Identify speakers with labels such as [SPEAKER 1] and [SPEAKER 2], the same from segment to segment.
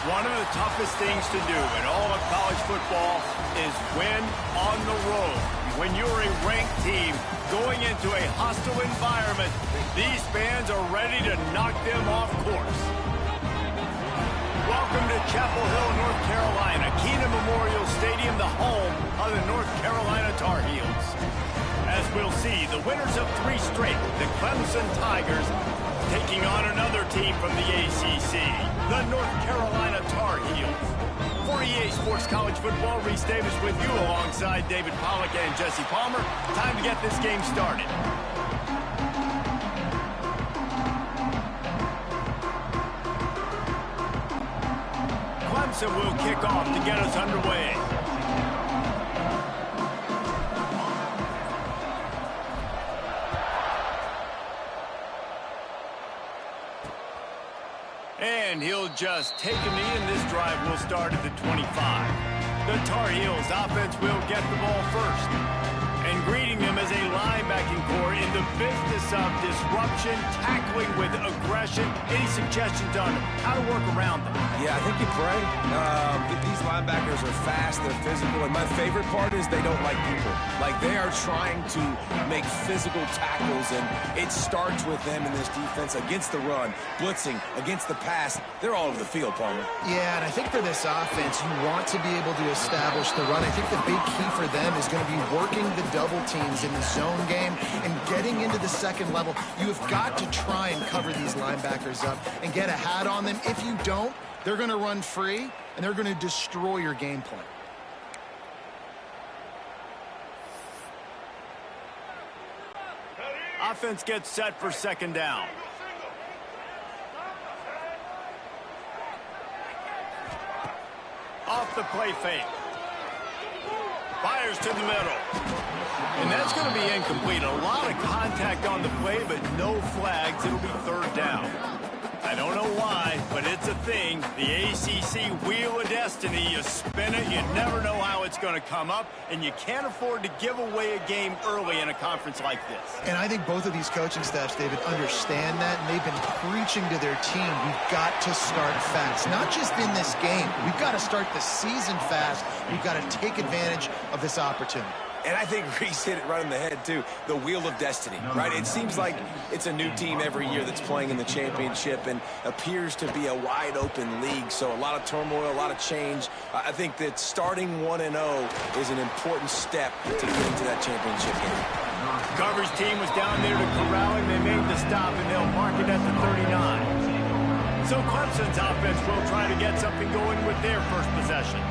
[SPEAKER 1] One of the toughest things to do in all of college football is win on the road. When you're a ranked team going into a hostile environment, these fans are ready to knock them off course. Welcome to Chapel Hill, North Carolina, Kenan Memorial Stadium, the home of the North Carolina Tar Heels. As we'll see, the winners of 3 straight, the Clemson Tigers, taking on another team from the ACC, the North Carolina Tar Heels. For EA Sports College Football, Reese Davis with you alongside David Pollack and Jesse Palmer. Time to get this game started. Clemson will kick off to get us underway. And he'll just take a knee, and this drive will start at the 25. The Tar Heels offense will get the ball first. And greeting them as a linebacking core in the business of disruption, tackling with aggression. Any suggestions on how to work around them?
[SPEAKER 2] Yeah, I think you pray. These linebackers are fast, they're physical, and my favorite part is they don't like people. Like, they are trying to make physical tackles, and it starts with them in this defense against the run, blitzing, against the pass. They're all over the field, Palmer.
[SPEAKER 3] Yeah, and I think for this offense, you want to be able to establish the run. I think the big key for them is going to be working the double teams in the zone game and getting into the second level. You have got to try and cover these linebackers up and get a hat on them. If you don't, they're going to run free, and they're going to destroy your game plan.
[SPEAKER 1] Offense gets set for second down. Off the play fake. Fires to the middle. And that's going to be incomplete. A lot of contact on the play, but no flags. It'll be third down. I don't know why, but it's a thing. The ACC Wheel of Destiny, you spin it, you never know how it's going to come up, and you can't afford to give away a game early in a conference like this.
[SPEAKER 3] And I think both of these coaching staffs, David, understand that, and they've been preaching to their team, we've got to start fast. Not just in this game. We've got to start the season fast. We've got to take advantage of this opportunity.
[SPEAKER 2] And I think Reese hit it right on the head, too. The Wheel of Destiny, right? It seems like it's a new team every year that's playing in the championship and appears to be a wide-open league. So a lot of turmoil, a lot of change. I think that starting 1-0 is an important step to get into that championship game.
[SPEAKER 1] Coverage team was down there to corral him. They made the stop, and they'll mark it at the 39. So Clemson's offense will try to get something going with their first possession.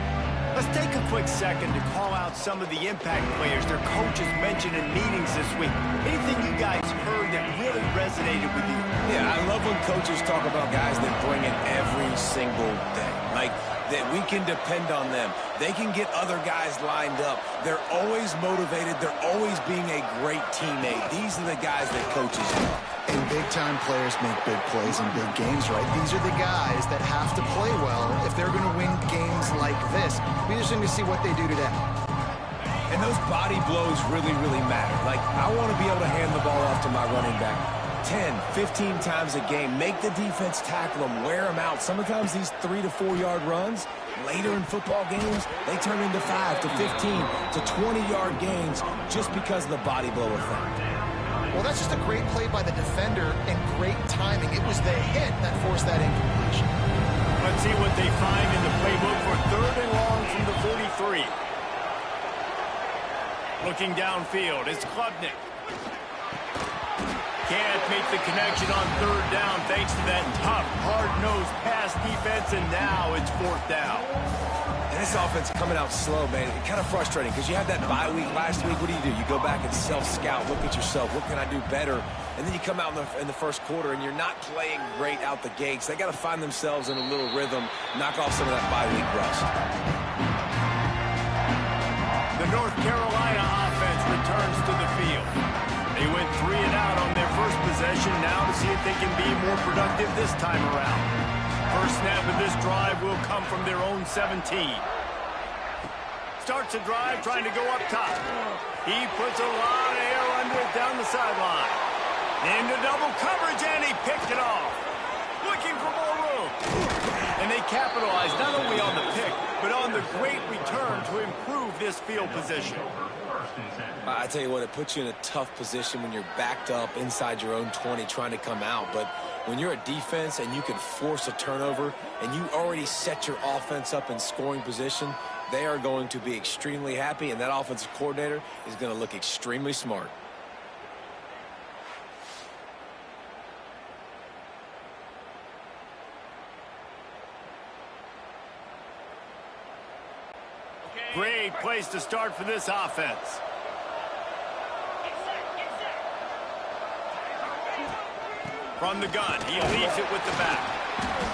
[SPEAKER 1] Let's take a quick second to call out some of the impact players their coaches mentioned in meetings this week. Anything you guys heard that really resonated with you?
[SPEAKER 2] Yeah, I love when coaches talk about guys that bring it every single day. Like, that we can depend on them. They can get other guys lined up. They're always motivated. They're always being a great teammate. These are the guys that coaches love.
[SPEAKER 3] And big-time players make big plays in big games, right? These are the guys that have to play well if they're going to win games like this. We just need to see what they do today.
[SPEAKER 2] And those body blows really, really matter. Like, I want to be able to hand the ball off to my running back 10, 15 times a game. Make the defense tackle them, wear them out. Sometimes these 3 to 4 yard runs, later in football games, they turn into 5 to 15 to 20-yard gains just because of the body blow effect.
[SPEAKER 3] Well, that's just a great play by the defender and great timing. It was the hit that forced that incompletion.
[SPEAKER 1] Let's see what they find in the playbook for third and long from the 43. Looking downfield, it's Klubnik. Can't make the connection on third down thanks to that tough, hard-nosed pass defense, and now it's fourth down.
[SPEAKER 2] And this offense coming out slow, man. It's kind of frustrating because you had that bye week last week. What do? You go back and self-scout, look at yourself. What can I do better? And then you come out in the first quarter, and you're not playing great out the gates. They got to find themselves in a little rhythm, knock off some of that bye week rust.
[SPEAKER 1] The North Carolina offense returns to the field. They went 3 and out on their first possession, now to see if they can be more productive this time around. First snap of this drive will come from their own 17. Starts a drive trying to go up top. He puts a lot of air under it down the sideline. Into double coverage, and he picked it off. looking for more room. And they capitalize not only on the pick, but on the great return to improve this field position.
[SPEAKER 2] I tell you what, it puts you in a tough position when you're backed up inside your own 20 trying to come out. But when you're a defense and you can force a turnover and you already set your offense up in scoring position, they are going to be extremely happy, and that offensive coordinator is going to look extremely smart.
[SPEAKER 1] Great place to start for this offense. From the gun, he leaves it with the back.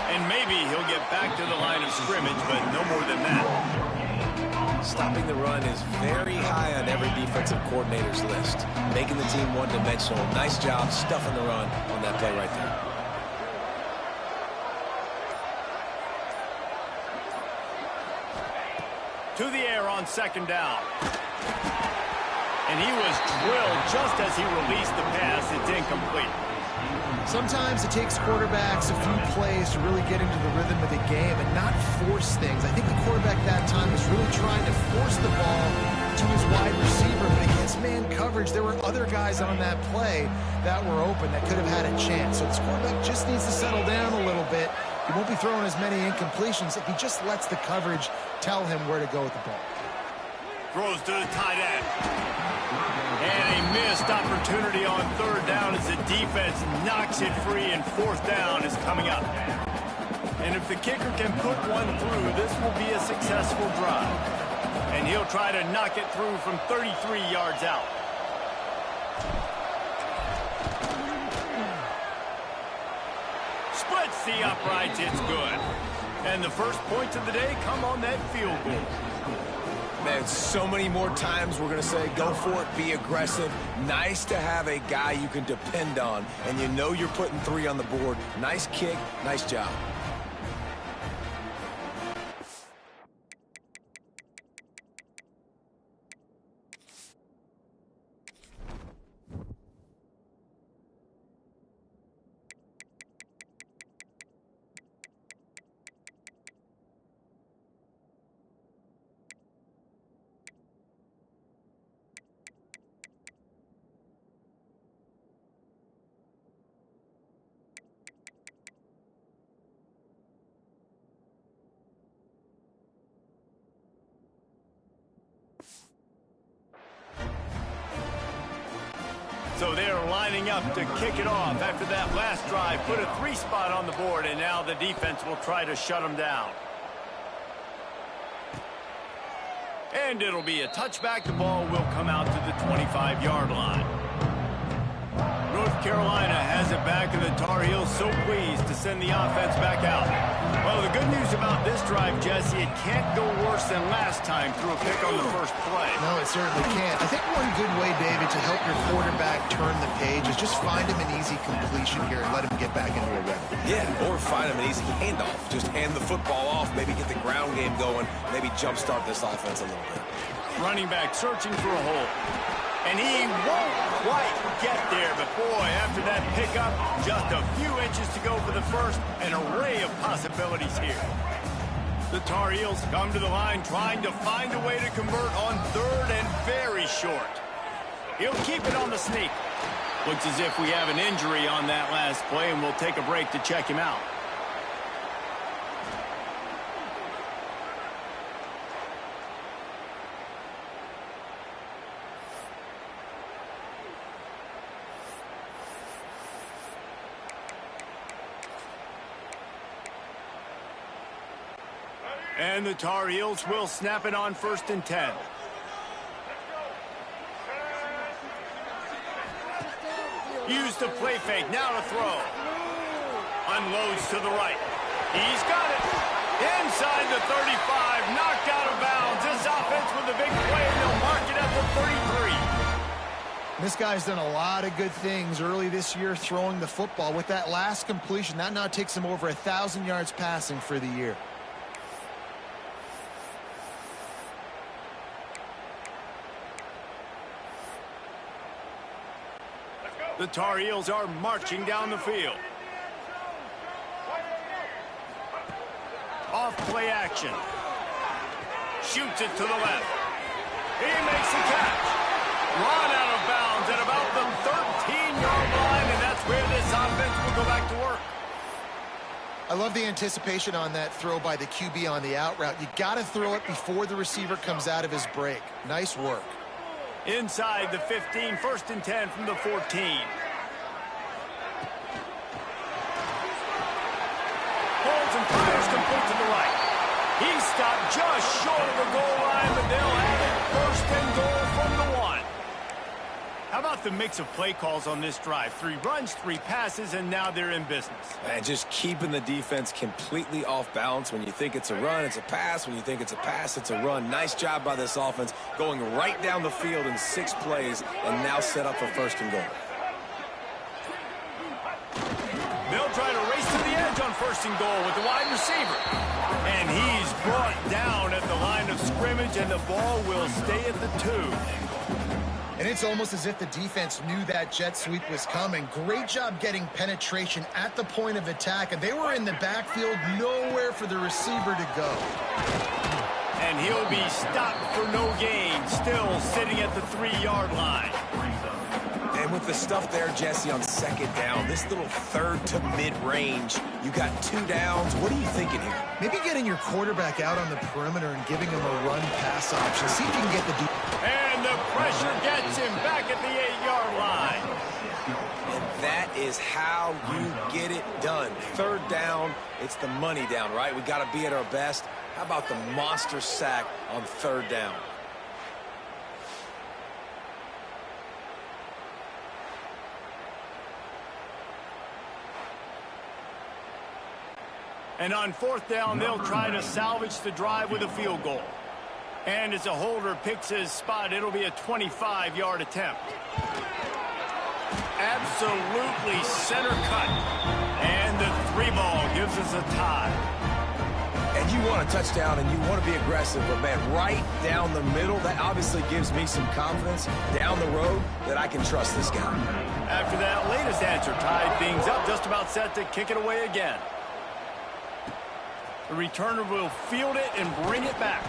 [SPEAKER 1] And maybe he'll get back to the line of scrimmage, but no more than that.
[SPEAKER 2] Stopping the run is very high on every defensive coordinator's list. Making the team one-dimensional. Nice job stuffing the run on that play right there.
[SPEAKER 1] To the air on second down. And he was drilled just as he released the pass. It's incomplete.
[SPEAKER 3] Sometimes it takes quarterbacks a few plays to really get into the rhythm of the game and not force things. I think the quarterback that time was really trying to force the ball to his wide receiver, but against man coverage, there were other guys on that play that were open that could have had a chance. So this quarterback just needs to settle down a little bit. He won't be throwing as many incompletions if he just lets the coverage tell him where to go with the ball.
[SPEAKER 1] Throws to the tight end. And a missed opportunity on third down as the defense knocks it free, and fourth down is coming up. And if the kicker can put one through, this will be a successful drive. And he'll try to knock it through from 33 yards out. Splits the uprights, it's good. And the first points of the day come on that field goal.
[SPEAKER 2] Man, so many more times we're going to say, go for it, be aggressive. Nice to have a guy you can depend on, and you know you're putting 3 on the board. Nice kick, nice job.
[SPEAKER 1] So they're lining up to kick it off after that last drive. Put a 3 spot on the board, and now the defense will try to shut them down. And it'll be a touchback. The ball will come out to the 25-yard line. North Carolina has it back, and the Tar Heels so pleased to send the offense back out. Well, the good news about this drive, Jesse, it can't go worse than last time through a pick on the first play.
[SPEAKER 3] No, it certainly can't. I think one good way, David, to help your quarterback turn the page is just find him an easy completion here and let him get back into a rhythm.
[SPEAKER 2] Yeah, or find him an easy handoff. Just hand the football off, maybe get the ground game going, maybe jumpstart this offense a little bit.
[SPEAKER 1] Running back searching for a hole. And he won't quite get there, but boy, after that pickup, just a few inches to go for the first, an array of possibilities here. The Tar Heels come to the line trying to find a way to convert on third and very short. He'll keep it on the sneak. Looks as if we have an injury on that last play, and we'll take a break to check him out. And the Tar Heels will snap it on 1st and 10. Use the play fake, now to throw. Unloads to the right. He's got it. Inside the 35, knocked out of bounds. This offense with a big play, and they'll mark it at the 33.
[SPEAKER 3] This guy's done a lot of good things early this year throwing the football. With that last completion, that now takes him over 1,000 yards passing for the year.
[SPEAKER 1] The Tar Heels are marching down the field. Off play action. Shoots it to the left. He makes the catch. Run out of bounds at about the 13-yard line, and that's where this offense will go back to work.
[SPEAKER 3] I love the anticipation on that throw by the QB on the out route. You got to throw it before the receiver comes out of his break. Nice work.
[SPEAKER 1] Inside the 15, 1st and 10 from the 14. Holds and fires complete to the right. He stopped just short of the goal line, but they'll have it 1st and goal from the 1. How about the mix of play calls on this drive? 3 runs, 3 passes, and now they're in business.
[SPEAKER 2] And just keeping the defense completely off balance. When you think it's a run, it's a pass. When you think it's a pass, it's a run. Nice job by this offense, going right down the field in 6 plays and now set up for 1st and goal.
[SPEAKER 1] They'll try to race to the edge on 1st and goal with the wide receiver. And he's brought down at the line of scrimmage, and the ball will stay at the 2.
[SPEAKER 3] And it's almost as if the defense knew that jet sweep was coming. Great job getting penetration at the point of attack, and they were in the backfield, nowhere for the receiver to go.
[SPEAKER 1] And he'll be stopped for no gain, still sitting at the 3-yard line.
[SPEAKER 2] And with the stuff there, Jesse, on 2nd down, this little 3rd to mid-range, you got 2 downs. What are you thinking here?
[SPEAKER 3] Maybe getting your quarterback out on the perimeter and giving him a run-pass option. See if you can get the
[SPEAKER 1] and the pressure gets him back at the 8-yard line.
[SPEAKER 2] And that is how you get it done. 3rd down, it's the money down, right? We got to be at our best. How about the monster sack on 3rd down?
[SPEAKER 1] And on 4th down, they'll try to salvage the drive with a field goal. And as a holder picks his spot, it'll be a 25-yard attempt. Absolutely center cut. And the 3 ball gives us a tie.
[SPEAKER 2] And you want a touchdown and you want to be aggressive, but man, right down the middle, that obviously gives me some confidence down the road that I can trust this guy.
[SPEAKER 1] After that latest answer tied things up, just about set to kick it away again. The returner will field it and bring it back.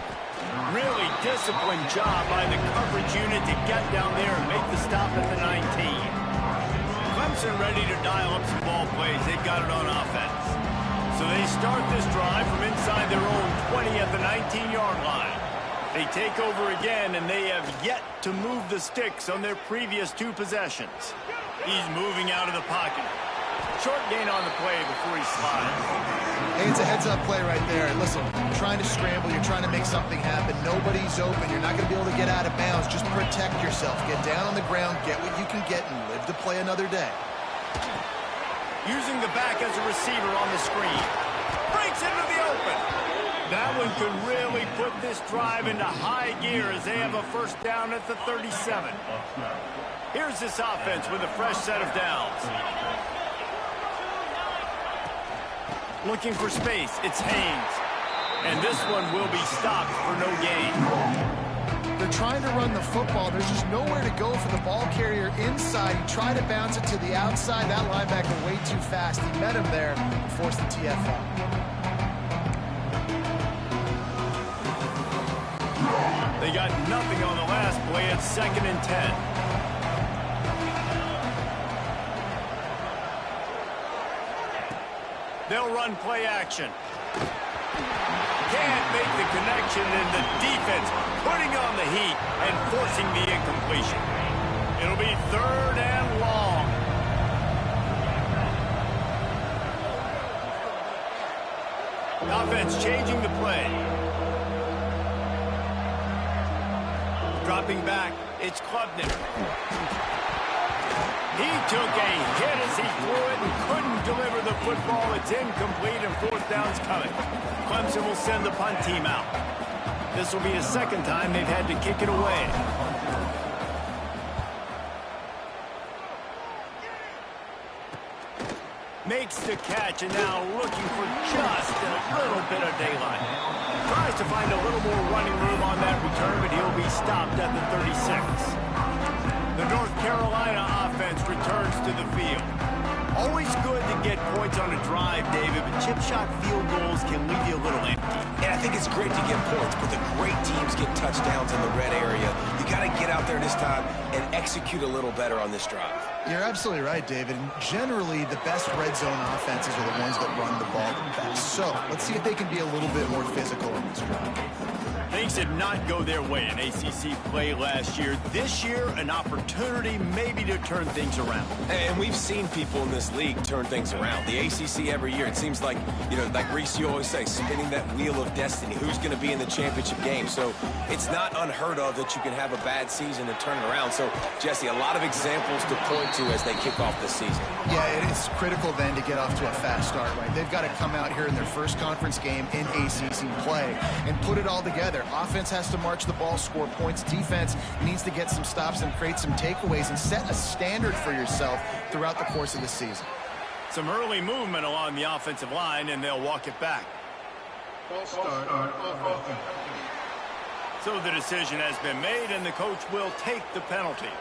[SPEAKER 1] Really disciplined job by the coverage unit to get down there and make the stop at the 19. Clemson ready to dial up some ball plays. They've got it on offense. So they start this drive from inside their own 20 at the 19-yard line. They take over again, and they have yet to move the sticks on their previous 2 possessions. He's moving out of the pocket. Short gain on the play before he slides.
[SPEAKER 3] Hey, it's a heads-up play right there. Listen, you're trying to scramble. You're trying to make something happen. Nobody's open. You're not going to be able to get out of bounds. Just protect yourself. Get down on the ground, get what you can get, and live to play another day.
[SPEAKER 1] Using the back as a receiver on the screen. Breaks into the open. That one could really put this drive into high gear as they have a 1st down at the 37. Here's this offense with a fresh set of downs. Looking for space, it's Haynes. And this one will be stopped for no gain.
[SPEAKER 3] They're trying to run the football. There's just nowhere to go for the ball carrier inside. He tried to bounce it to the outside. That linebacker way too fast. He met him there and forced the TFL.
[SPEAKER 1] They got nothing on the last play at 2nd and 10. They'll run play action. Can't make the connection, and the defense putting on the heat and forcing the incompletion. It'll be 3rd and long. Offense changing the play. Dropping back, it's Klubnik. He took a hit as he threw it and couldn't deliver the football. It's incomplete and 4th down's coming. Clemson will send the punt team out. This will be the 2nd time they've had to kick it away. Makes the catch and now looking for just a little bit of daylight. Tries to find a little more running room on that return, but he'll be stopped at the 36. The North Carolina offense returns to the field. Always good to get points on a drive, David, but chip shot field goals can leave you a little empty.
[SPEAKER 2] And I think it's great to get points, but the great teams get touchdowns in the red area. You got to get out there this time and execute a little better on this drive.
[SPEAKER 3] You're absolutely right, David. And generally, the best red zone offenses are the ones that run the ball the best. So let's see if they can be a little bit more physical in this drive.
[SPEAKER 1] Things did not go their way in ACC play last year. This year, an opportunity maybe to turn things around.
[SPEAKER 2] And we've seen people in this league turn things around. The ACC every year, it seems like, you know, like Reese, you always say, spinning that wheel of destiny. Who's going to be in the championship game? So it's not unheard of that you can have a bad season and turn it around. So, Jesse, a lot of examples to point to as they kick off this season.
[SPEAKER 3] Yeah, it is critical then to get off to a fast start, right? They've got to come out here in their first conference game in ACC play and put it all together. Offense has to march the ball, score points. Defense needs to get some stops and create some takeaways and set a standard for yourself throughout the course of the season.
[SPEAKER 1] Some early movement along the offensive line, and they'll walk it back. So the decision has been made, and the coach will take the penalty.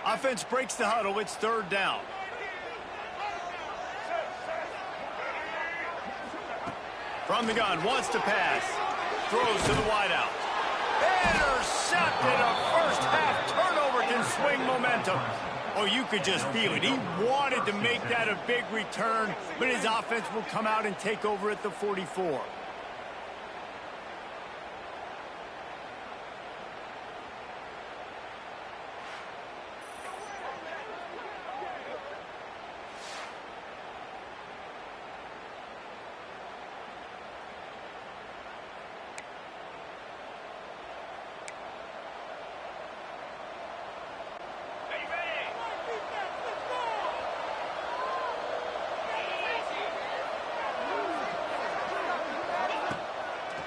[SPEAKER 1] Offense breaks the huddle. It's third down. From the gun, wants to pass. Throws to the wideout. Intercepted. A first half turnover can swing momentum. Oh, you could just feel it. He wanted to make that a big return, but his offense will come out and take over at the 44.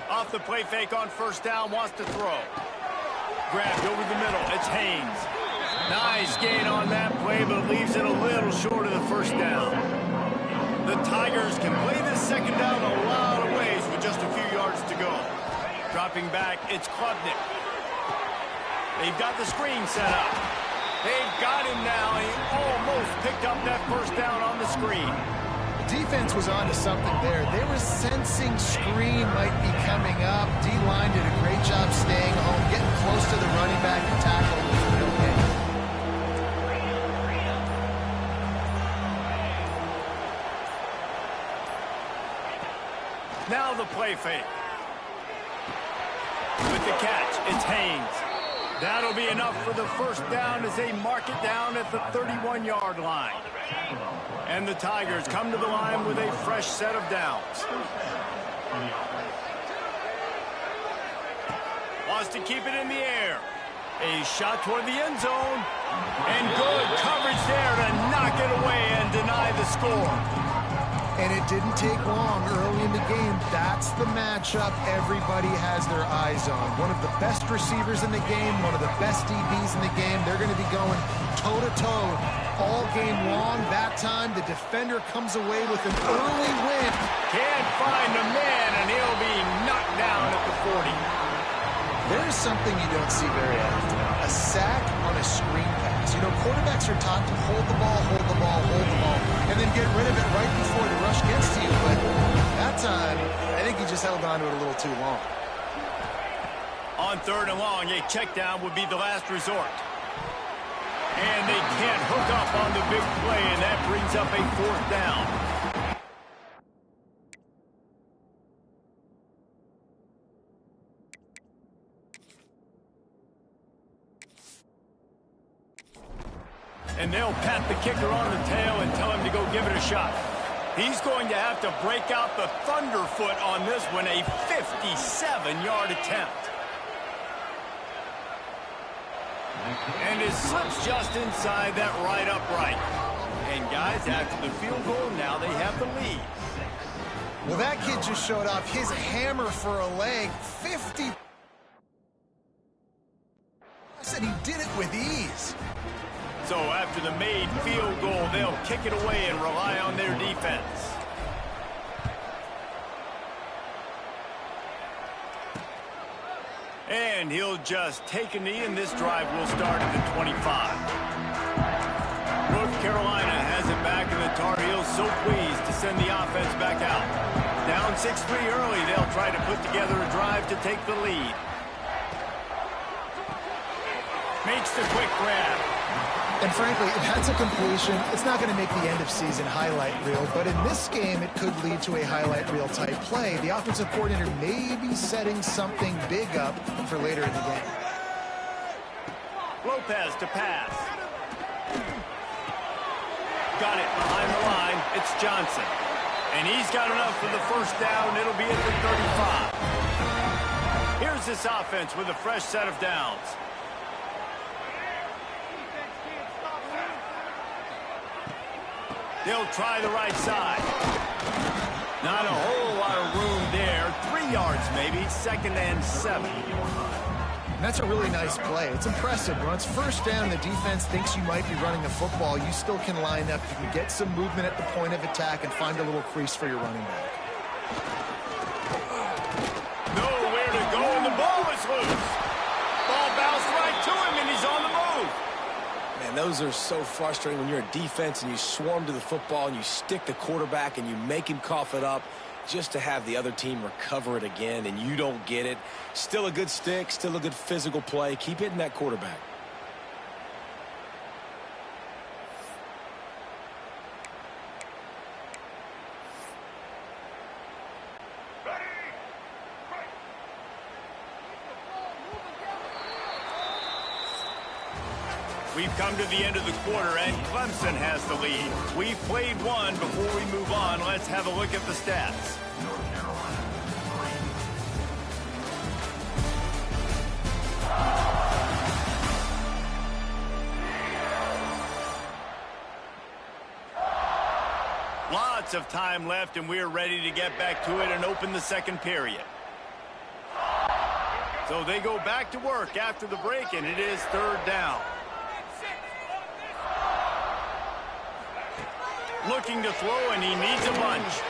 [SPEAKER 1] Off the play fake on first down, wants to throw. Grabbed over the middle, it's Haynes. Nice gain on that play, but leaves it a little short of the first down. The Tigers can play this second down a lot of ways with just a few yards to go. Dropping back, it's Klubnik. They've got the screen set up. They've got him now. He almost picked up that first down on the screen.
[SPEAKER 3] Defense was onto something there. They were sensing screen might be coming up. D-line did a great job staying home, getting close to the running back and tackle was a real game.
[SPEAKER 1] Now the play fake. With the catch, it's Haynes. That'll be enough for the first down as they mark it down at the 31-yard line. And the Tigers come to the line with a fresh set of downs. Wants to keep it in the air. A shot toward the end zone. And good coverage there to knock it away and deny the score.
[SPEAKER 3] And it didn't take long early in the game. That's the matchup everybody has their eyes on. One of the best receivers in the game, one of the best DBs in the game. They're going to be going toe-to-toe all game long. That time, the defender comes away with an early win.
[SPEAKER 1] Can't find a man, and he'll be knocked down at the 40.
[SPEAKER 3] There's something you don't see very often. A sack on a screen pass. You know, quarterbacks are taught to hold the ball, hold the ball, hold the ball, and then get rid of it right before the rush gets to you. But that time, I think he just held on to it a little too long.
[SPEAKER 1] On third and long, a check down would be the last resort. And they can't hook up on the big play, and that brings up a fourth down. And they'll pat the kicker on the tail and tell him to go give it a shot. He's going to have to break out the thunderfoot on this one, a 57-yard attempt. And it slips just inside that right upright. And guys, after the field goal, now they have the lead.
[SPEAKER 3] Well, that kid just showed off his hammer for a leg. 50. I said he did it with ease.
[SPEAKER 1] So after the made field goal, they'll kick it away and rely on their defense. And he'll just take a knee, and this drive will start at the 25. send the offense back out. Down 6-3 early, they'll try to put together a drive to take the lead. Makes the quick grab.
[SPEAKER 3] And frankly, if that's a completion, it's not going to make the end-of-season highlight reel. But in this game, it could lead to a highlight reel type play. The offensive coordinator may be setting something big up for later in the game.
[SPEAKER 1] Lopez to pass. Got it behind the line. It's Johnson. And he's got enough for the first down. It'll be at the 35. Here's this offense with a fresh set of downs. They'll try the right side. Not a whole lot of room there. 3 yards maybe. 2nd and 7.
[SPEAKER 3] And that's a really nice play. It's impressive. When it's first down, the defense thinks you might be running the football. You still can line up. You can get some movement at the point of attack and find a little crease for your running back.
[SPEAKER 1] Nowhere to go, and the ball is loose. Ball bounced right to him, and he's on the move.
[SPEAKER 2] Man, those are so frustrating when you're a defense and you swarm to the football and you stick the quarterback and you make him cough it up just to have the other team recover it again and you don't get it. Still a good stick, still a good physical play. Keep hitting that quarterback.
[SPEAKER 1] We've come to the end of the quarter, and Clemson has the lead. We've played one. Before we move on, let's have a look at the stats. Lots of time left, and we're ready to get back to it and open the second period. So they go back to work after the break, and it is 3rd down. Looking to throw, and he needs a bunch.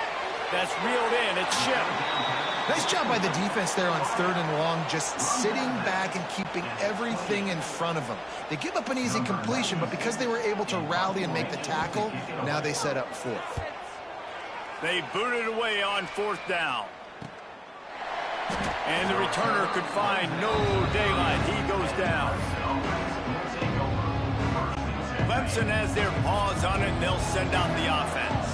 [SPEAKER 1] That's reeled in. It's shipped.
[SPEAKER 3] Nice job by the defense there on 3rd and long, just sitting back and keeping everything in front of them. They give up an easy completion, but because they were able to rally and make the tackle, now they set up 4th.
[SPEAKER 1] They booted away on 4th down. And the returner could find no daylight. He goes down. Clemson has their paws on it, and they'll send out the offense.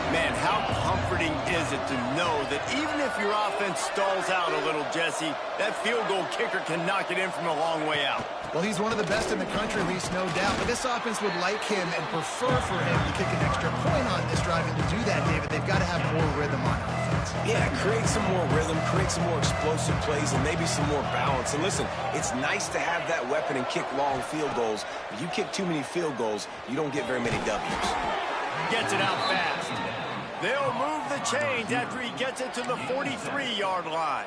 [SPEAKER 1] Man, how comforting is it to know that even if your offense stalls out a little, Jesse, that field goal kicker can knock it in from a long way out.
[SPEAKER 3] Well, he's one of the best in the country, at least, no doubt. But this offense would like him and prefer for him to kick an extra point on this drive. And to do that, David, they've got to have more rhythm on offense.
[SPEAKER 2] Yeah, create some more rhythm, create some more explosive plays, and maybe some more balance. And listen, it's nice to have that weapon and kick long field goals. If you kick too many field goals, you don't get very many W's.
[SPEAKER 1] Gets it out fast. They'll move the chains after he gets it to the 43-yard line.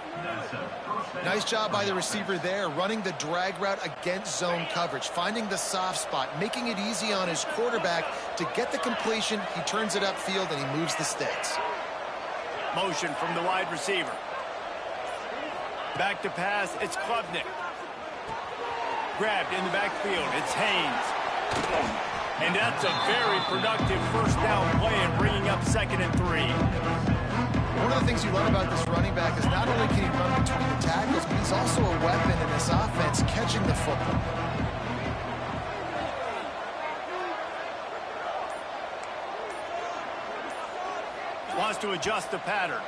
[SPEAKER 3] Nice job by the receiver there, running the drag route against zone coverage, finding the soft spot, making it easy on his quarterback to get the completion. He turns it upfield, and he moves the sticks.
[SPEAKER 1] Motion from the wide receiver. Back to pass, it's Klubnik. Grabbed in the backfield, it's Haynes. And that's a very productive first down play and bringing up 2nd and 3.
[SPEAKER 3] One of the things you love about this running back is not only can he run between the tackles, but he's also a weapon in this offense catching the football.
[SPEAKER 1] Wants to adjust the pattern.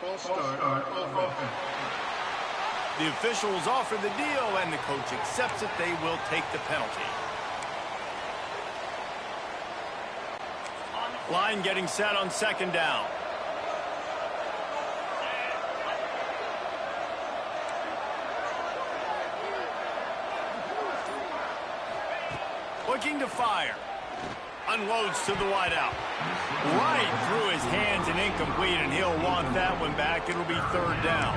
[SPEAKER 4] False start offense.
[SPEAKER 1] The officials offer the deal, and the coach accepts it. They will take the penalty. Line getting set on 2nd down. Looking to fire. Unloads to the wideout. Right through his hands and incomplete, and he'll want that one back. It'll be 3rd down.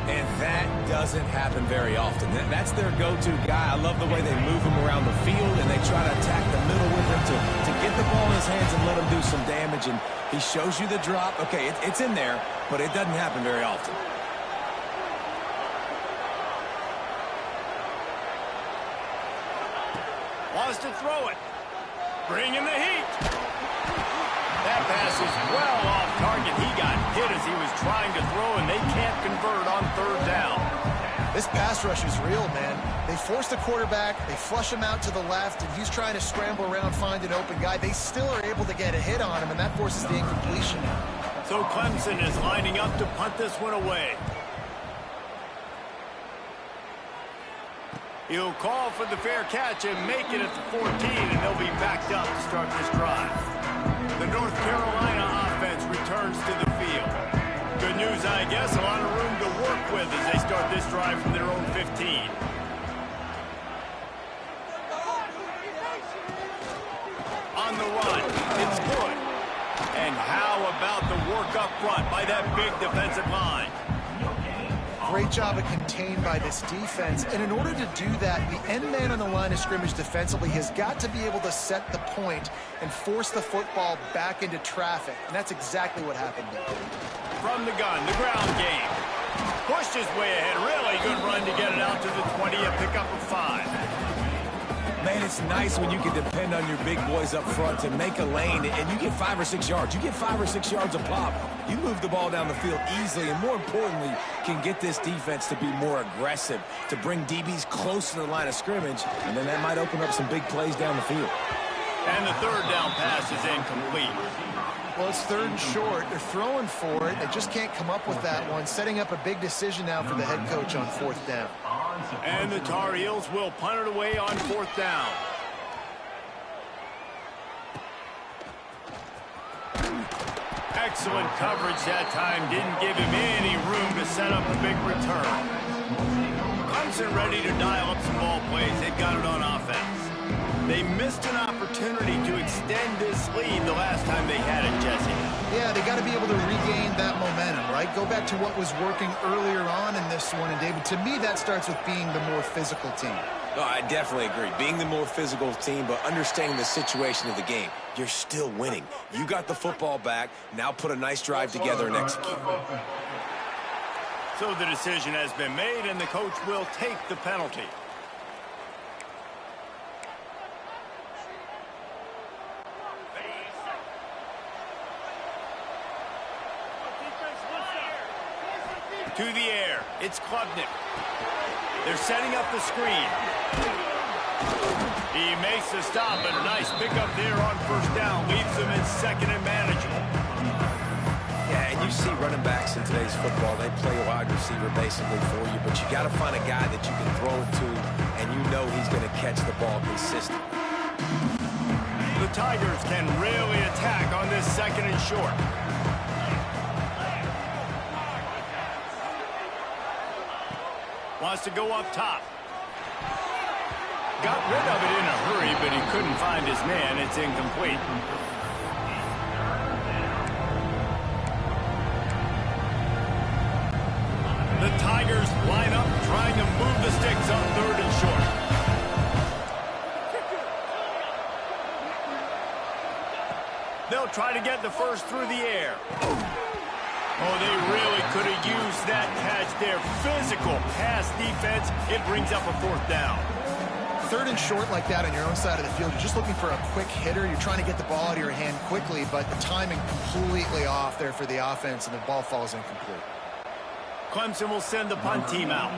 [SPEAKER 2] And that doesn't happen very often. That's their go-to guy. I love the way they move him around the field, and they try to attack the middle with him to get the ball in his hands and let him do some damage. And he shows you the drop. Okay, it's in there, but it doesn't happen very often.
[SPEAKER 1] Wants to throw it. Bringing the heat. That pass is well off target. He got hit as he was trying to throw, and they can't convert on third down.
[SPEAKER 3] This pass rush is real, man. They force the quarterback, they flush him out to the left, and he's trying to scramble around, find an open guy. They still are able to get a hit on him, and that forces the incompletion.
[SPEAKER 1] So Clemson is lining up to punt this one away. He'll call for the fair catch and make it at the 14, and they'll be backed up to start this drive. The North Carolina offense returns to the field. Good news, I guess, a lot of room to work with as they start this drive from their own 15. On the run, it's good. And how about the work up front by that big defensive line?
[SPEAKER 3] Great job of contained by this defense. And in order to do that, the end man on the line of scrimmage defensively has got to be able to set the point and force the football back into traffic. And that's exactly what happened there.
[SPEAKER 1] From the gun, the ground game. Pushed his way ahead. Really good run to get it out to the 20, a pickup of 5.
[SPEAKER 2] Man, it's nice when you can depend on your big boys up front to make a lane, and you get 5 or 6 yards. You get 5 or 6 yards a pop. You move the ball down the field easily, and more importantly, can get this defense to be more aggressive, to bring DBs close to the line of scrimmage, and then that might open up some big plays down the field.
[SPEAKER 1] And the third down pass is incomplete.
[SPEAKER 3] Well, it's third and short. They're throwing for it. They just can't come up with that one. Setting up a big decision now for the head coach on 4th down.
[SPEAKER 1] And the Tar Heels will punt it away on 4th down. Excellent coverage that time. Didn't give him any room to set up a big return. Clemson ready to dial up some ball plays. They've got it on offense. They missed an opportunity to extend this lead the last time they had it, Jesse.
[SPEAKER 3] Yeah, they got to be able to regain that momentum, right? Go back to what was working earlier on in this one. And, David, to me, that starts with being the more physical team.
[SPEAKER 2] No, I definitely agree. Being the more physical team, but understanding the situation of the game. You're still winning. You got the football back. Now put a nice drive together and execute.
[SPEAKER 1] So the decision has been made, and the coach will take the penalty. To the air, it's Klubnik. They're setting up the screen. He makes the stop, and a nice pickup there on 1st down. Leaves them in 2nd and manageable.
[SPEAKER 2] Yeah, and you see running backs in today's football, they play wide receiver basically for you, but you got to find a guy that you can throw it to, and you know he's going to catch the ball consistently.
[SPEAKER 1] The Tigers can really attack on this 2nd and short. Wants to go up top. Got rid of it in a hurry, but he couldn't find his man. It's incomplete. The Tigers line up, trying to move the sticks on 3rd and short. They'll try to get the first through the air. Oh, they really could have used that catch there. Physical pass defense. It brings up a 4th down.
[SPEAKER 3] 3rd and short like that on your own side of the field. You're just looking for a quick hitter. You're trying to get the ball out of your hand quickly, but the timing completely off there for the offense, and the ball falls incomplete.
[SPEAKER 1] Clemson will send the punt team out.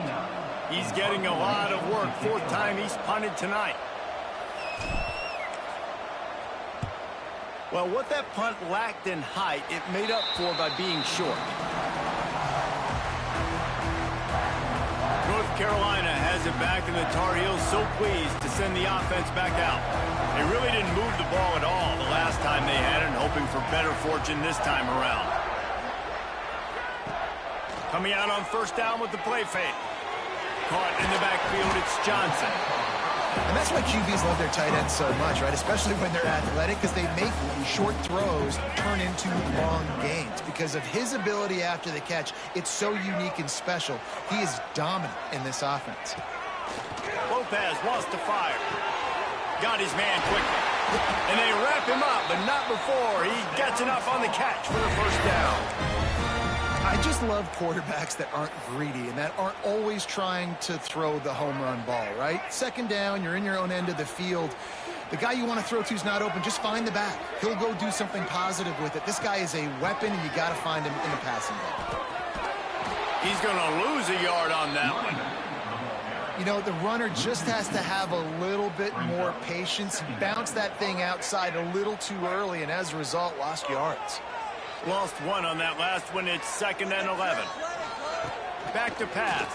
[SPEAKER 1] He's getting a lot of work. 4th time he's punted tonight. Well, what that punt lacked in height, it made up for by being short. North Carolina has it back, and the Tar Heels so pleased to send the offense back out. They really didn't move the ball at all the last time they had it, hoping for better fortune this time around. Coming out on 1st down with the play fake. Caught in the backfield, it's Johnson.
[SPEAKER 3] And that's why QBs love their tight ends so much, right? Especially when they're athletic, because they make short throws turn into long gains. Because of his ability after the catch, it's so unique and special. He is dominant in this offense.
[SPEAKER 1] Lopez wants to fire. Got his man quickly. And they wrap him up, but not before he gets enough on the catch for the 1st down.
[SPEAKER 3] I just love quarterbacks that aren't greedy and that aren't always trying to throw the home run ball, right? Second down, you're in your own end of the field. The guy you want to throw to is not open. Just find the back. He'll go do something positive with it. This guy is a weapon, and you got to find him in the passing game.
[SPEAKER 1] He's going to lose a yard on that one.
[SPEAKER 3] You know, the runner just has to have a little bit more patience. Bounce that thing outside a little too early, and as a result, lost yards.
[SPEAKER 1] Lost one on that last one. It's 2nd and 11. Back to pass.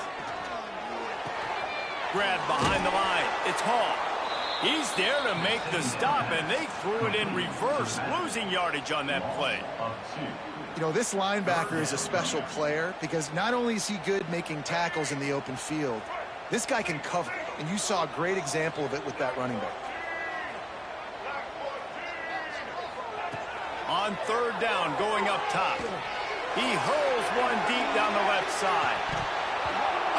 [SPEAKER 1] Grab behind the line. It's Hall. He's there to make the stop, and they threw it in reverse, losing yardage on that play.
[SPEAKER 3] You know, this linebacker is a special player because not only is he good making tackles in the open field, this guy can cover, and you saw a great example of it with that running back.
[SPEAKER 1] On 3rd down, going up top. He hurls one deep down the left side.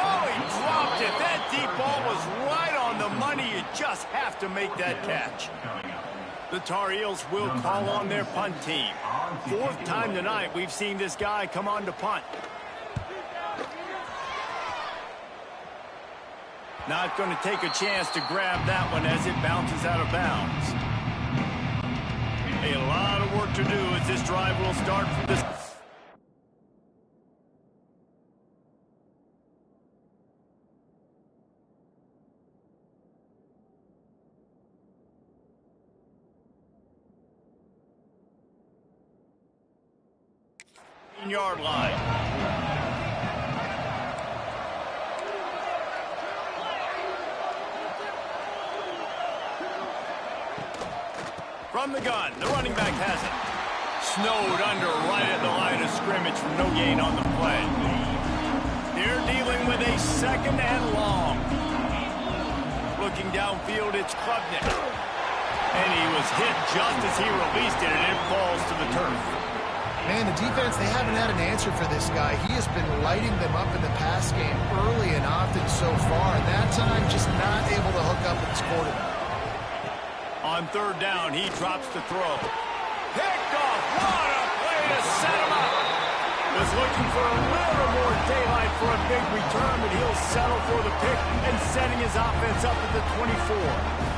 [SPEAKER 1] Oh, he dropped it. That deep ball was right on the money. You just have to make that catch. The Tar Heels will call on their punt team. 4th time tonight we've seen this guy come on to punt. Not going to take a chance to grab that one as it bounces out of bounds. A lot of work to do as this drive will start from this. Yard line. From the gun, the running back has it. Snowed under right at the line of scrimmage for no gain on the play. They're dealing with a 2nd and long. Looking downfield, it's Klubnik. And he was hit just as he released it, and it falls to the turf.
[SPEAKER 3] Man, the defense, they haven't had an answer for this guy. He has been lighting them up in the pass game early and often so far, and that time just not able to hook up with his quarterback.
[SPEAKER 1] On 3rd down, he drops the throw. Picked off. What a play to set him up. Was looking for a little more daylight for a big return, but he'll settle for the pick and setting his offense up at the 24.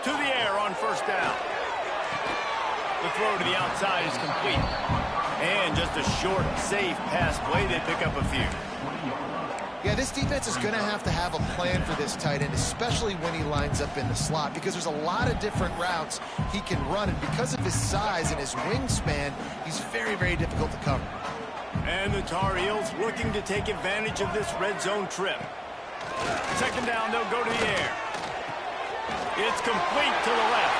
[SPEAKER 1] To the air on 1st down. The throw to the outside is complete. And just a short, safe pass play. They pick up a few.
[SPEAKER 3] Yeah, this defense is going to have a plan for this tight end, especially when he lines up in the slot, because there's a lot of different routes he can run, and because of his size and his wingspan, he's very, very difficult to cover.
[SPEAKER 1] And the Tar Heels looking to take advantage of this red zone trip. 2nd down, they'll go to the air. It's complete to the left.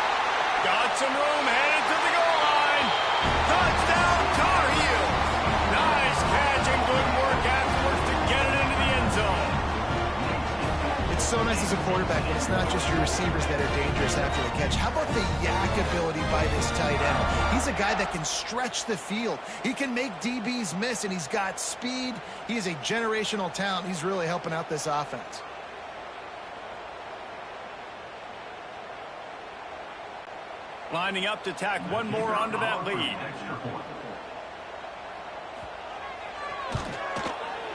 [SPEAKER 1] Got some room, headed to the goal line. Touchdown, Tar Heels. Nice catch and good work afterwards to get it into the end zone.
[SPEAKER 3] It's so nice as a quarterback when it's not just your receivers that are dangerous after the catch. How about the yak ability by this tight end? He's a guy that can stretch the field. He can make DBs miss, and he's got speed. He is a generational talent. He's really helping out this offense.
[SPEAKER 1] Lining up to tack one more onto that lead.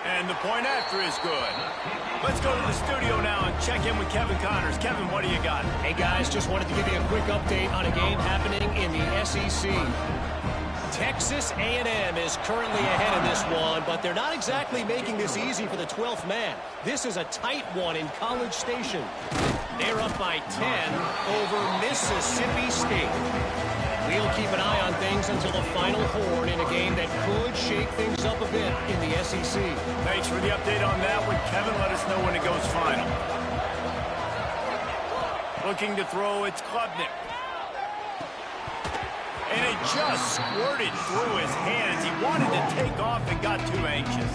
[SPEAKER 1] And the point after is good. Let's go to the studio now and check in with Kevin Connors. Kevin, what do you got?
[SPEAKER 5] Hey, guys, just wanted to give you a quick update on a game happening in the SEC. Texas A&M is currently ahead in this one, but they're not exactly making this easy for the 12th man. This is a tight one in College Station. They're up by 10 over Mississippi State. We'll keep an eye on things until the final horn in a game that could shake things up a bit in the SEC.
[SPEAKER 1] Thanks for the update on that one, Kevin. Let us know when it goes final. Looking to throw, it's Klubnik. And it just squirted through his hands. He wanted to take off and got too anxious.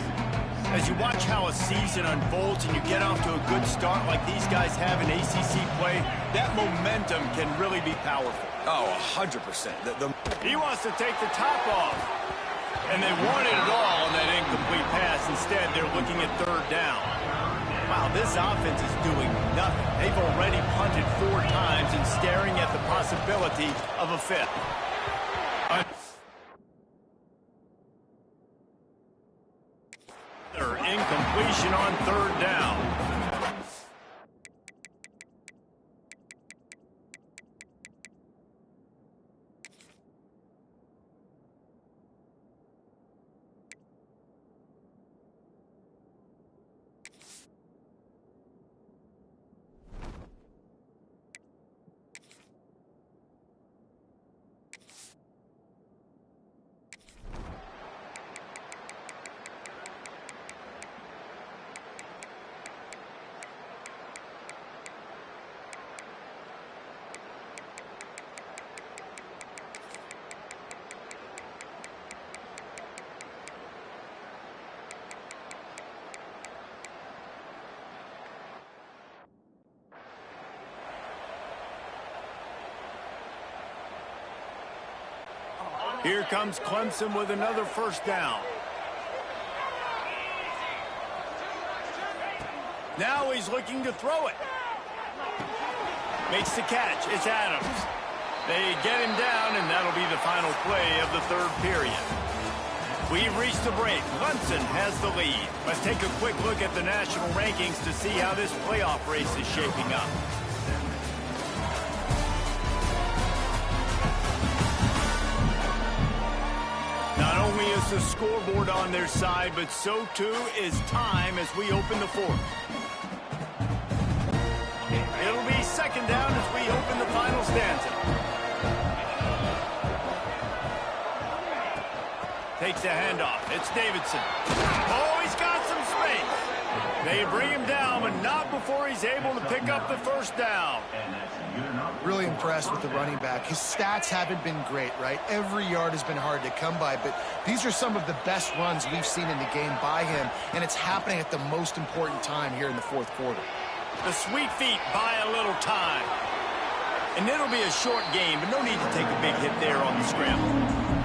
[SPEAKER 1] As you watch how a season unfolds and you get off to a good start like these guys have in ACC play, that momentum can really be powerful.
[SPEAKER 2] Oh, 100%.
[SPEAKER 1] He wants to take the top off. And they wanted it all on that incomplete pass. Instead, they're looking at third down. Wow, this offense is doing nothing. They've already punted 4 times and staring at the possibility of a 5th. Incompletion on third down. Here comes Clemson with another first down. Now he's looking to throw it. Makes the catch. It's Adams. They get him down, and that'll be the final play of the third period. We've reached the break. Clemson has the lead. Let's take a quick look at the national rankings to see how this playoff race is shaping up. Not only is the scoreboard on their side, but so too is time as we open the fourth. It'll be second down as we open the final stanza. Takes the handoff. It's Davidson. Oh, he's got some space. They bring him down, but not before he's able to pick up the first down.
[SPEAKER 3] Really impressed with the running back. His stats haven't been great, right? Every yard has been hard to come by, but these are some of the best runs we've seen in the game by him, and it's happening at the most important time here in the fourth quarter.
[SPEAKER 1] The sweet feet buy a little time. And it'll be a short game, but no need to take a big hit there on the scramble.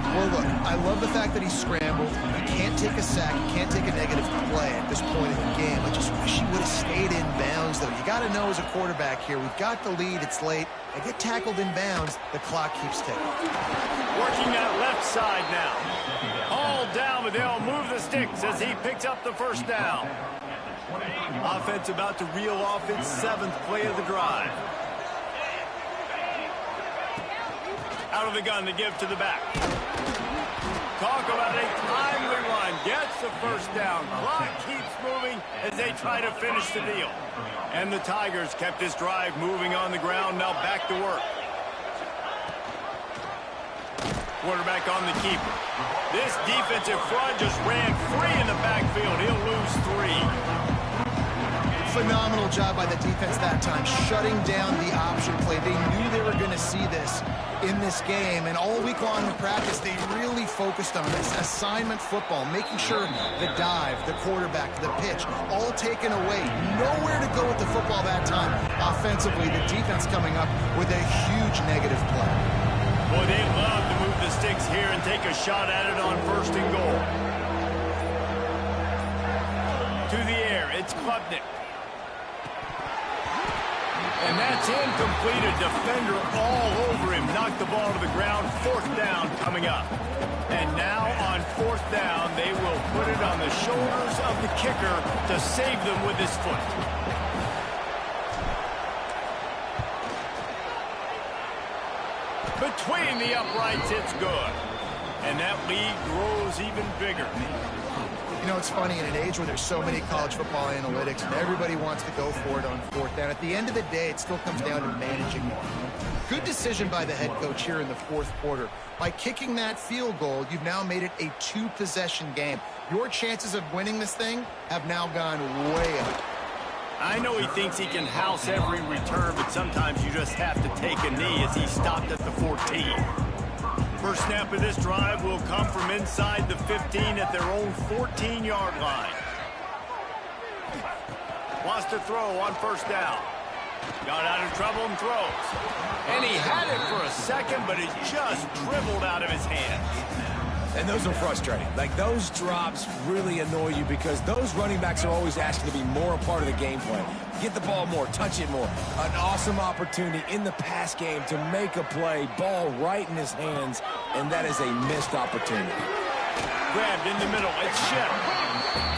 [SPEAKER 3] Well, look, I love the fact that he scrambled. You can't take a sack. You can't take a negative play at this point in the game. I just wish he would have stayed in bounds, though. You got to know as a quarterback here, we've got the lead. It's late. I get tackled in bounds. The clock keeps ticking.
[SPEAKER 1] Working that left side now. All down, but they'll move the sticks as he picks up the first down. Offense about to reel off its 7th play of the drive. Out of the gun to give to the back. Talk about a timely run. Gets the first down. Clock keeps moving as they try to finish the deal. And the Tigers kept this drive moving on the ground. Now back to work. Quarterback on the keeper. This defensive front just ran free in the backfield. He'll lose 3.
[SPEAKER 3] Phenomenal job by the defense that time, shutting down the option play. They knew they were going to see this in this game, and all week long in practice, they really focused on this assignment football, making sure the dive, the quarterback, the pitch, all taken away. Nowhere to go with the football that time. Offensively, the defense coming up with a huge negative play.
[SPEAKER 1] Boy, they love to move the sticks here and take a shot at it on 1st and goal. To the air, it's Klubnik. And that's incomplete. A defender all over him. Knocked the ball to the ground. 4th down coming up. And now on 4th down, they will put it on the shoulders of the kicker to save them with his foot. Between the uprights, it's good. And that lead grows even bigger.
[SPEAKER 3] You know, it's funny, in an age where there's so many college football analytics and everybody wants to go for it on 4th down, at the end of the day, it still comes down to managing it. Good decision by the head coach here in the 4th quarter. By kicking that field goal, you've now made it a 2-possession game. Your chances of winning this thing have now gone way up.
[SPEAKER 1] I know he thinks he can house every return, but sometimes you just have to take a knee as he stopped at the 14. First snap of this drive will come from inside the 15 at their own 14-yard line. Wants to throw on first down. Got out of trouble and throws. And he had it for a second, but it just dribbled out of his hands.
[SPEAKER 2] And those are frustrating. Like, those drops really annoy you because those running backs are always asking to be more a part of the game plan. Get the ball more, touch it more. An awesome opportunity in the pass game to make a play, ball right in his hands, and that is a missed opportunity.
[SPEAKER 1] Grabbed in the middle, it's Shep.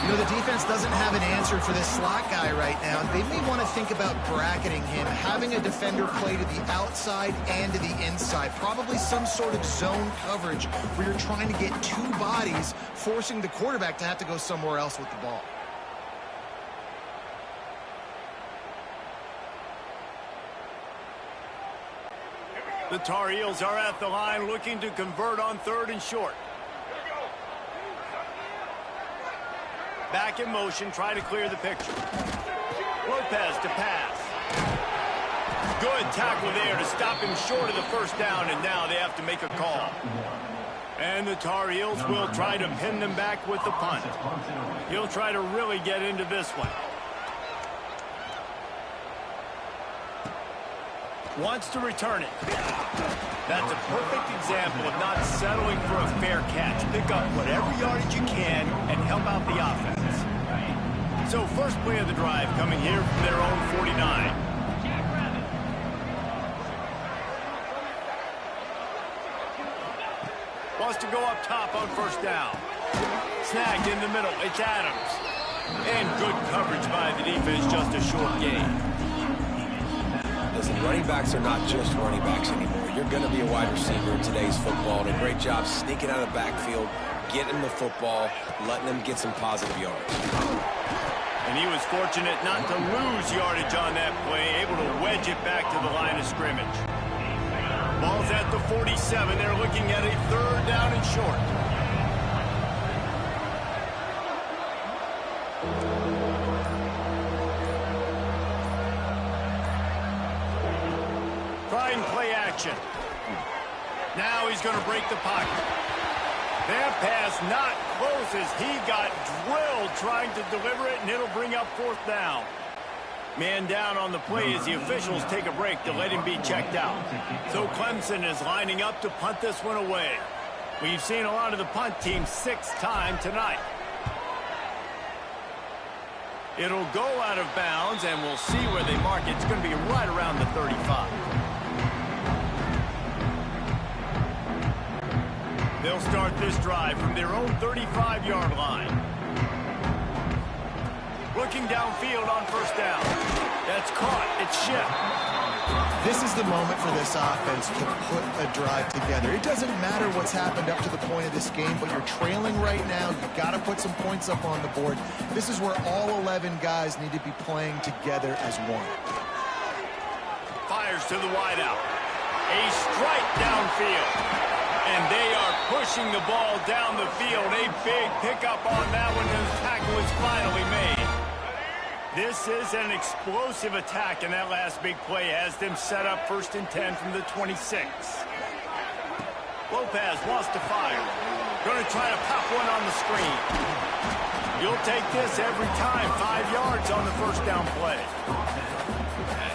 [SPEAKER 3] You know, the defense doesn't have an answer for this slot guy right now. They may want to think about bracketing him, having a defender play to the outside and to the inside. Probably some sort of zone coverage where you're trying to get two bodies, forcing the quarterback to have to go somewhere else with the ball.
[SPEAKER 1] The Tar Heels are at the line looking to convert on 3rd and short. Back in motion, try to clear the picture. Lopez to pass. Good tackle there to stop him short of the first down, and now they have to make a call. And the Tar Heels will try to pin them back with the punt. He'll try to really get into this one. Wants to return it. That's a perfect example of not settling for a fair catch. Pick up whatever yardage you can and help out the offense. So first play of the drive coming here from their own 49. Wants to go up top on first down. Snagged in the middle. It's Adams. And good coverage by the defense, just a short gain.
[SPEAKER 2] Listen, running backs are not just running backs anymore. You're going to be a wide receiver in today's football, and a great job sneaking out of the backfield, getting the football, letting them get some positive yards.
[SPEAKER 1] And he was fortunate not to lose yardage on that play, able to wedge it back to the line of scrimmage. Ball's at the 47. They're looking at a 3rd down and short. Trying play action. Now he's going to break the pocket. That pass not close as he got drilled trying to deliver it, and it'll bring up 4th down. Man down on the play as the officials take a break to let him be checked out. So Clemson is lining up to punt this one away. We've seen a lot of the punt team 6th time tonight. It'll go out of bounds, and we'll see where they mark it. It's going to be right around the 35. They'll start this drive from their own 35-yard line. Looking downfield on first down. That's caught. It's Shep.
[SPEAKER 3] This is the moment for this offense to put a drive together. It doesn't matter what's happened up to the point of this game, but you're trailing right now. You've got to put some points up on the board. This is where all 11 guys need to be playing together as one.
[SPEAKER 1] Fires to the wideout. A strike downfield. And they are pushing the ball down the field. A big pickup on that one, and the tackle is finally made. This is an explosive attack, and that last big play has them set up 1st and 10 from the 26. Lopez wants to fire. Going to try to pop one on the screen. You'll take this every time. 5 yards on the first down play.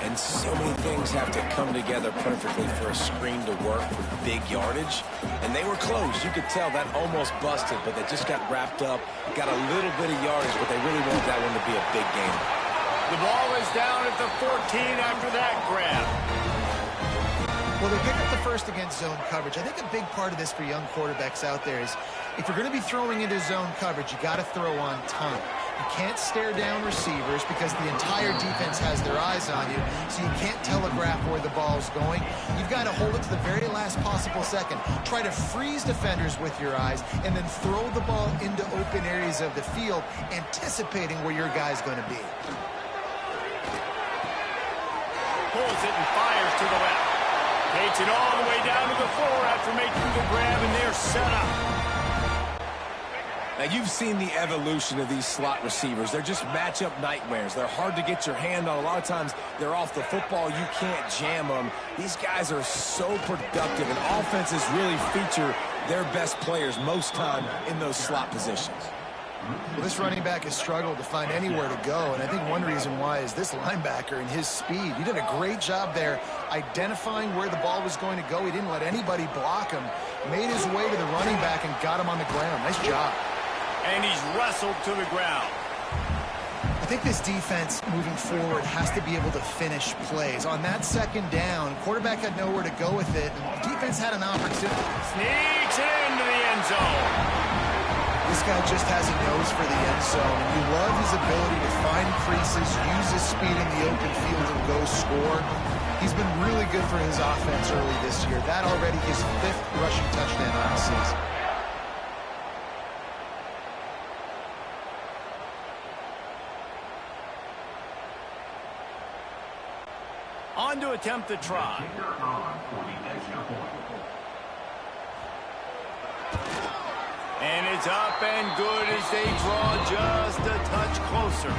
[SPEAKER 2] And so many things have to come together perfectly for a screen to work for big yardage. And they were close. You could tell that almost busted, but they just got wrapped up, got a little bit of yardage, but they really want that one to be a big game.
[SPEAKER 1] The ball is down at the 14 after that grab.
[SPEAKER 3] Well, they pick up the first against zone coverage. I think a big part of this for young quarterbacks out there is if you're going to be throwing into zone coverage, you got to throw on time. You can't stare down receivers because the entire defense has their eyes on you, so you can't telegraph where the ball's going. You've got to hold it to the very last possible second. Try to freeze defenders with your eyes and then throw the ball into open areas of the field, anticipating where your guy's going to be.
[SPEAKER 1] Pulls it and fires to the left. Takes it all the way down to the floor after making the grab, and they're set up.
[SPEAKER 2] Now, you've seen the evolution of these slot receivers. They're just matchup nightmares. They're hard to get your hand on. A lot of times, they're off the football. You can't jam them. These guys are so productive, and offenses really feature their best players most time in those slot positions.
[SPEAKER 3] Well, this running back has struggled to find anywhere to go, and I think one reason why is this linebacker and his speed. He did a great job there identifying where the ball was going to go. He didn't let anybody block him, made his way to the running back, and got him on the ground. Nice job.
[SPEAKER 1] And he's wrestled to the ground.
[SPEAKER 3] I think this defense moving forward has to be able to finish plays. On that second down, quarterback had nowhere to go with it, and the defense had an opportunity.
[SPEAKER 1] Sneaks into the end zone.
[SPEAKER 3] This guy just has a nose for the end zone, and you love his ability to find creases, use his speed in the open field, and go score. He's been really good for his offense early this year. That already his 5th rushing touchdown on the season.
[SPEAKER 1] On to attempt the try. And it's up and good as they draw just a touch closer.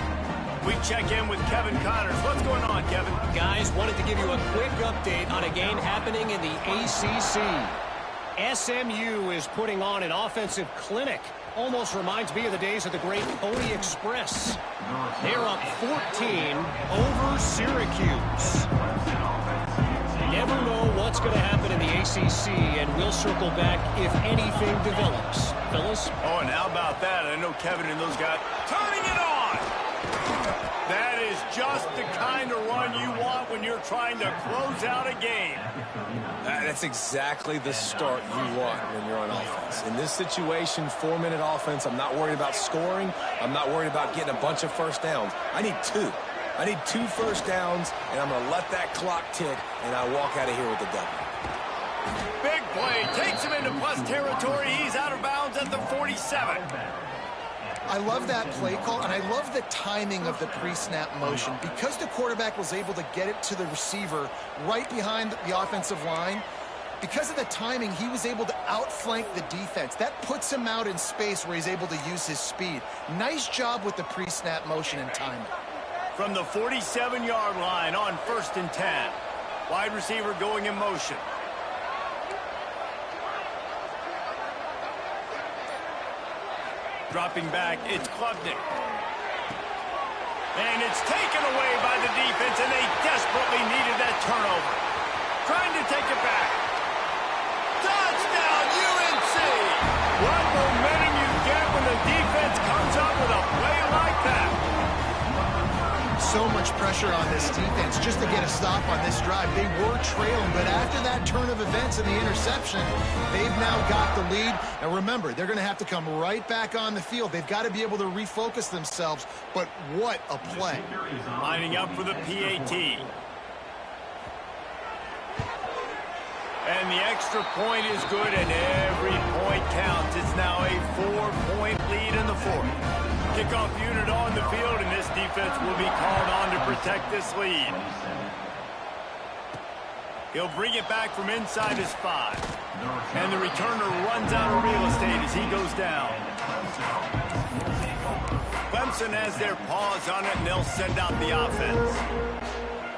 [SPEAKER 1] We check in with Kevin Connors. What's going on, Kevin?
[SPEAKER 5] Guys, wanted to give you a quick update on a game happening in the ACC. SMU is putting on an offensive clinic. Almost reminds me of the days of the great Pony Express. They're up 14 over Syracuse. Never know what's going to happen in the ACC, and we'll circle back if anything develops. Phyllis?
[SPEAKER 1] Oh, and how about that? I know Kevin and those guys turning it on. That is just the kind of run you want when you're trying to close out a game.
[SPEAKER 2] That's exactly the start you want when you're on offense. In this situation, 4-minute offense, I'm not worried about scoring. I'm not worried about getting a bunch of first downs. I need 2. I need 2 first downs, and I'm going to let that clock tick, and I walk out of here with the W.
[SPEAKER 1] Big play. Takes him into plus territory. He's out of bounds at the 47.
[SPEAKER 3] I love that play call, and I love the timing of the pre-snap motion. Because the quarterback was able to get it to the receiver right behind the offensive line, because of the timing, he was able to outflank the defense. That puts him out in space where he's able to use his speed. Nice job with the pre-snap motion and timing.
[SPEAKER 1] From the 47-yard line on 1st and 10. Wide receiver going in motion. Dropping back, it's Klubnik. And it's taken away by the defense, and they desperately needed that turnover. Trying to take it back. Touchdown, UNC! What momentum you get when the defense comes up with a play like that.
[SPEAKER 3] So much pressure on this defense just to get a stop on this drive. They were trailing, but after that turn of events and the interception, they've now got the lead. And remember, they're going to have to come right back on the field. They've got to be able to refocus themselves, but what a play.
[SPEAKER 1] Lining up for the PAT. And the extra point is good, and every point counts. It's now a 4-point lead in the 4th. Kickoff unit on the field, and this defense will be called on to protect this lead. He'll bring it back from inside his 5. And the returner runs out of real estate as he goes down. Clemson has their paws on it, and they'll send out the offense.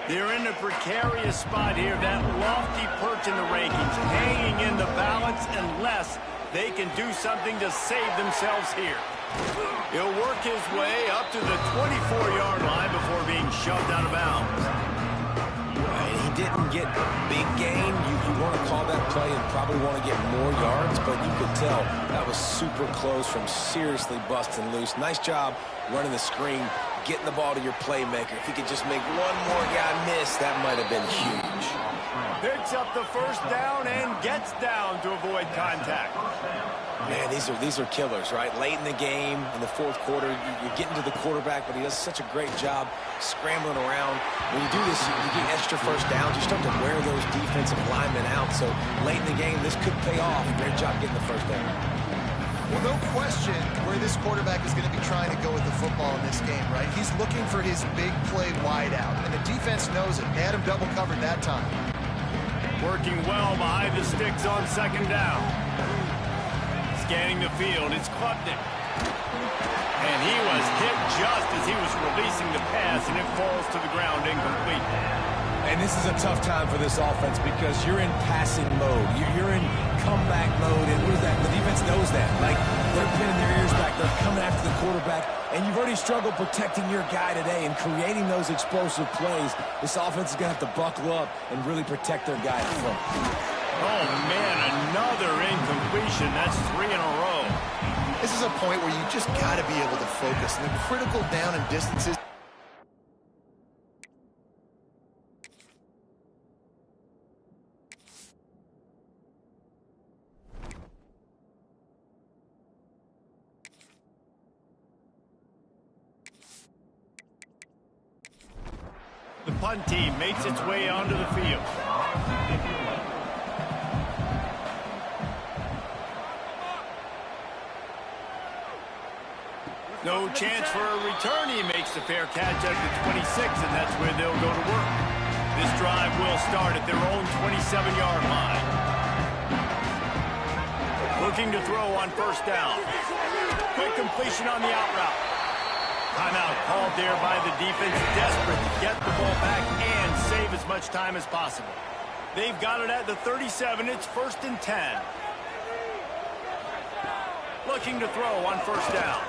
[SPEAKER 1] They're in a precarious spot here, that lofty perch in the rankings, hanging in the balance unless they can do something to save themselves here. He'll work his way up to the 24-yard line before being shoved out of bounds.
[SPEAKER 2] He didn't get big gain. You want to call that play and probably want to get more yards, but you could tell that was super close from seriously busting loose. Nice job running the screen, getting the ball to your playmaker. If he could just make one more guy miss, that might have been huge.
[SPEAKER 1] Picks up the first down and gets down to avoid contact.
[SPEAKER 2] Man, these are killers, right? Late in the game, in the 4th quarter, you're getting to the quarterback, but he does such a great job scrambling around. When you do this, you get extra first downs. You start to wear those defensive linemen out. So late in the game, this could pay off. Great job getting the first down.
[SPEAKER 3] Well, no question where this quarterback is going to be trying to go with the football in this game, right? He's looking for his big play wide out, and the defense knows it. They had him double covered that time.
[SPEAKER 1] Working well behind the sticks on 2nd down. Scanning the field, it's Klubnik. And he was hit just as he was releasing the pass, and it falls to the ground incomplete.
[SPEAKER 2] And this is a tough time for this offense because you're in passing mode. You're in comeback mode, and what is that? The defense knows that. Like, they're pinning their ears back. They're coming after the quarterback, and you've already struggled protecting your guy today and creating those explosive plays. This offense is going to have to buckle up and really protect their guy in front.
[SPEAKER 1] Oh, man, another incompletion. That's 3 in a row.
[SPEAKER 3] This is a point where you just got to be able to focus. And the critical down and distances.
[SPEAKER 1] The punt team makes its way onto the field. No chance for a return. He makes the fair catch at the 26, and that's where they'll go to work. This drive will start at their own 27-yard line. Looking to throw on first down. Quick completion on the out route. Timeout called there by the defense, desperate to get the ball back and save as much time as possible. They've got it at the 37. It's 1st and 10. Looking to throw on first down.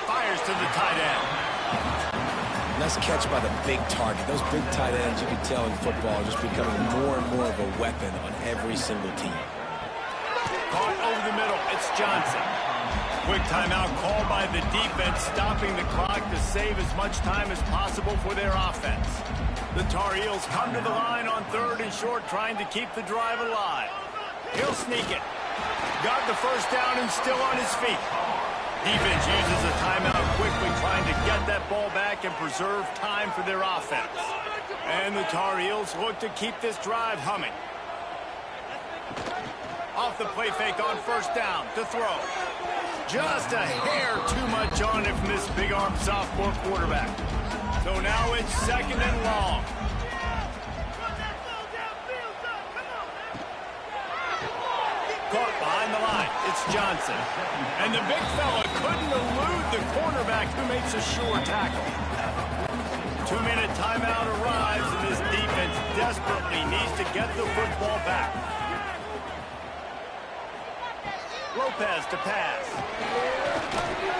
[SPEAKER 1] Fires to the tight end.
[SPEAKER 2] Nice catch by the big target. Those big tight ends, you can tell in football, are just becoming more and more of a weapon on every single team.
[SPEAKER 1] Caught over the middle. It's Johnson. Quick timeout called by the defense, stopping the clock to save as much time as possible for their offense. The Tar Heels come to the line on 3rd and short, trying to keep the drive alive. He'll sneak it. Got the first down and still on his feet. Defense uses a timeout quickly, trying to get that ball back and preserve time for their offense. And the Tar Heels look to keep this drive humming. Off the play fake on first down to throw. Just a hair too much on it from this big-arm sophomore quarterback. So now it's 2nd and long. Caught behind the line. It's Johnson. And the big fella couldn't elude the cornerback who makes a sure tackle. 2-minute timeout arrives, and this defense desperately needs to get the football back. Lopez to pass.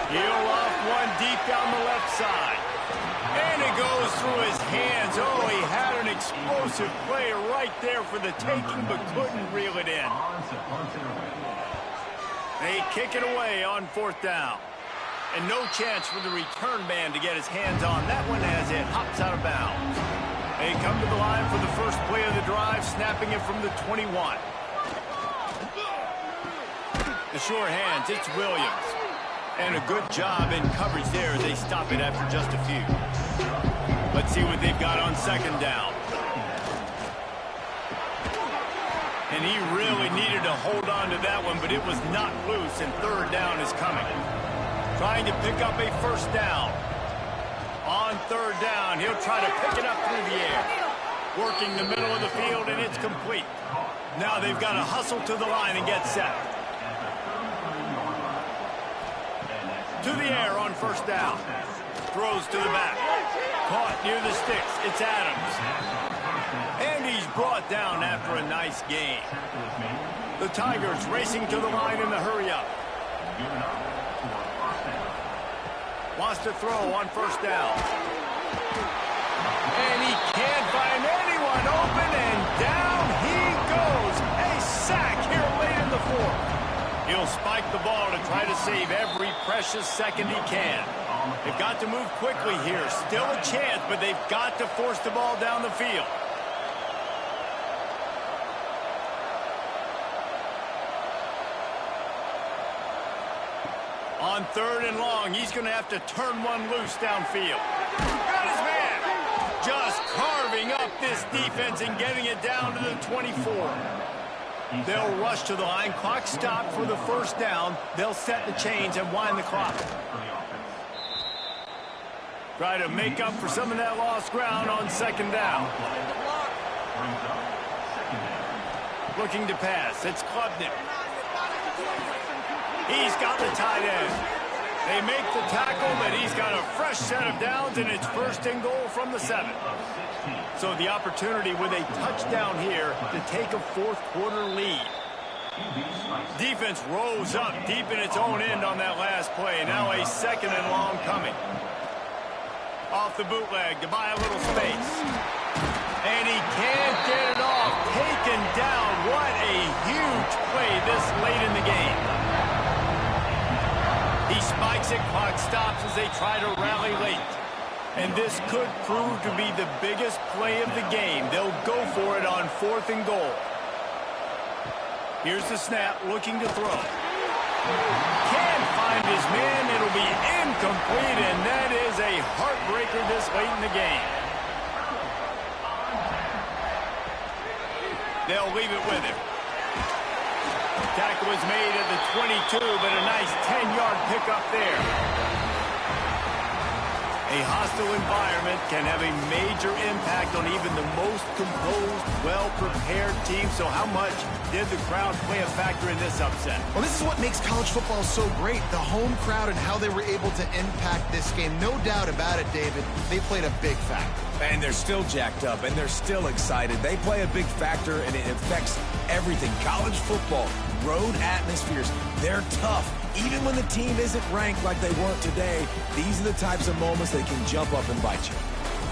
[SPEAKER 1] Heel off one deep down the left side. And it goes through his hands. Oh, he had an explosive play right there for the taking, but couldn't reel it in. They kick it away on 4th down. And no chance for the return man to get his hands on that one as it hops out of bounds. They come to the line for the first play of the drive, snapping it from the 21. The sure hands, it's Williams. And a good job in coverage there as they stop it after just a few. Let's see what they've got on 2nd down. And he really needed to hold on to that one, but it was not loose, and 3rd down is coming. Trying to pick up a first down. On 3rd down, he'll try to pick it up through the air. Working the middle of the field, and it's complete. Now they've got to hustle to the line and get set. To the air on first down. Throws to the back. Caught near the sticks. It's Adams. And he's brought down after a nice gain. The Tigers racing to the line in the hurry-up. Wants to throw on first down. And he can't find anyone open, and down he goes. A sack here late in the 4th. He'll spike the ball to try to save every precious second he can. They've got to move quickly here. Still a chance, but they've got to force the ball down the field. On 3rd and long, he's going to have to turn one loose downfield. Got his man. Just carving up this defense and getting it down to the 24. They'll rush to the line. Clock stopped for the first down. They'll set the chains and wind the clock. Try to make up for some of that lost ground on 2nd down. Looking to pass. It's Klubnik. He's got the tight end. They make the tackle, but he's got a fresh set of downs, and it's 1st and goal from the 7. So the opportunity with a touchdown here to take a 4th quarter lead. Defense rose up deep in its own end on that last play. Now a 2nd and long coming. Off the bootleg to buy a little space. And he can't get it off. Taken down. What a huge play this late in the game. He spikes it. Clock stops as they try to rally late. And this could prove to be the biggest play of the game. They'll go for it on 4th and goal. Here's the snap, looking to throw. Can't find his man. It'll be incomplete, and that is a heartbreaker this late in the game. They'll leave it with him. Tackle was made at the 22, but a nice 10-yard pickup there. A hostile environment can have a major impact on even the most composed, well-prepared team. So how much did the crowd play a factor in this upset?
[SPEAKER 3] Well, this is what makes college football so great, the home crowd and how they were able to impact this game. No doubt about it, David. They played a big factor.
[SPEAKER 2] And they're still jacked up, and they're still excited. They play a big factor, and it affects everything. College football, road atmospheres, they're tough. Even when the team isn't ranked like they weren't today, these are the types of moments that can jump up and bite you.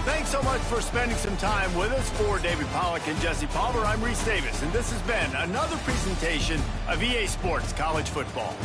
[SPEAKER 1] Thanks so much for spending some time with us. For David Pollack and Jesse Palmer, I'm Reese Davis, and this has been another presentation of EA Sports College Football.